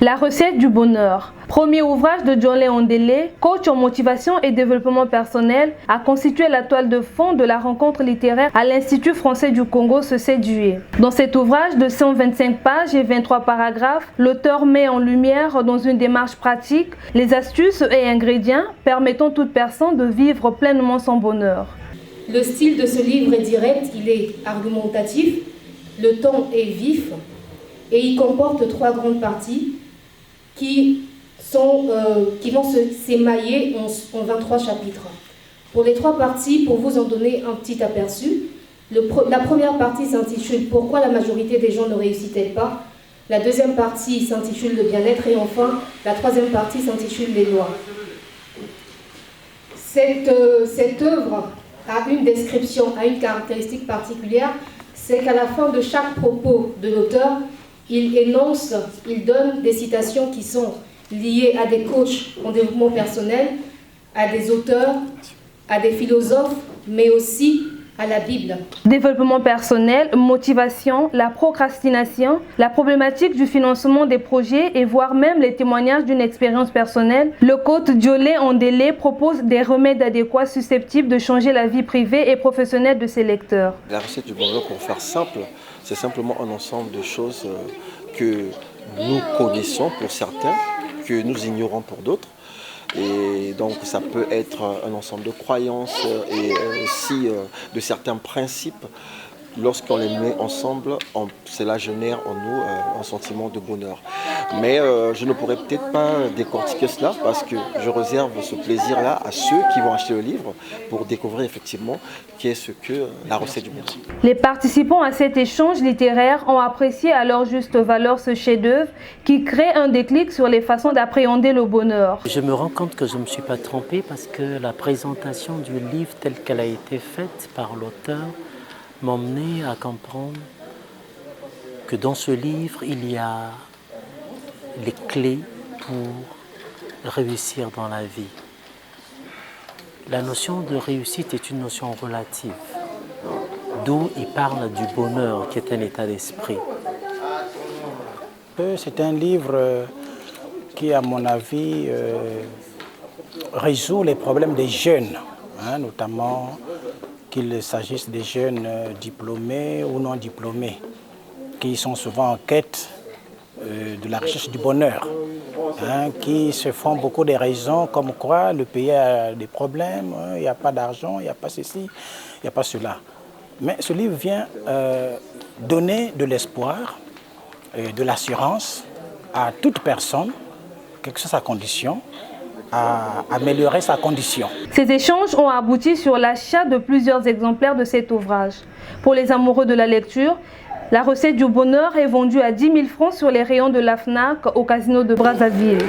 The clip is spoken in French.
La recette du bonheur. Premier ouvrage de Djolé Ondélé, coach en motivation et développement personnel, a constitué la toile de fond de la rencontre littéraire à l'Institut français du Congo ce 7 juillet. Dans cet ouvrage de 125 pages et 23 paragraphes, l'auteur met en lumière dans une démarche pratique les astuces et ingrédients permettant à toute personne de vivre pleinement son bonheur. Le style de ce livre est direct, il est argumentatif, le ton est vif et il comporte 3 grandes parties qui vont s'émailler en 23 chapitres. Pour les 3 parties, pour vous en donner un petit aperçu, la première partie s'intitule « Pourquoi la majorité des gens ne réussissent-ils pas ?» La deuxième partie s'intitule « Le bien-être » et enfin, la troisième partie s'intitule « Les lois ». Cette œuvre a une description, a une caractéristique particulière, c'est qu'à la fin de chaque propos de l'auteur, il donne des citations qui sont liées à des coachs en développement personnel, à des auteurs, à des philosophes, mais aussi à la Bible. Développement personnel, motivation, la procrastination, la problématique du financement des projets et voire même les témoignages d'une expérience personnelle. Le coach Djolé Ondélé propose des remèdes adéquats susceptibles de changer la vie privée et professionnelle de ses lecteurs. La recette du bonheur, pour faire simple, c'est simplement un ensemble de choses que nous connaissons pour certains, que nous ignorons pour d'autres. Et donc ça peut être un ensemble de croyances et aussi de certains principes. Lorsqu'on les met ensemble, cela génère en nous un sentiment de bonheur. Mais je ne pourrais peut-être pas décortiquer cela parce que je réserve ce plaisir-là à ceux qui vont acheter le livre pour découvrir effectivement qu'est-ce que la recette du bonheur. Les participants à cet échange littéraire ont apprécié à leur juste valeur ce chef-d'œuvre qui crée un déclic sur les façons d'appréhender le bonheur. Je me rends compte que je ne me suis pas trompé parce que la présentation du livre telle qu'elle a été faite par l'auteur m'emmener à comprendre que dans ce livre, il y a les clés pour réussir dans la vie. La notion de réussite est une notion relative, d'où il parle du bonheur qui est un état d'esprit. C'est un livre qui, à mon avis, résout les problèmes des jeunes, notamment qu'il s'agisse des jeunes diplômés ou non diplômés, qui sont souvent en quête de la recherche du bonheur, qui se font beaucoup de raisons comme quoi le pays a des problèmes, il n'y a pas d'argent, il n'y a pas ceci, il n'y a pas cela. Mais ce livre vient donner de l'espoir, de l'assurance à toute personne, quelle que soit sa condition, à améliorer sa condition. Ces échanges ont abouti sur l'achat de plusieurs exemplaires de cet ouvrage. Pour les amoureux de la lecture, la recette du bonheur est vendue à 10 000 francs sur les rayons de la FNAC au casino de Brazzaville.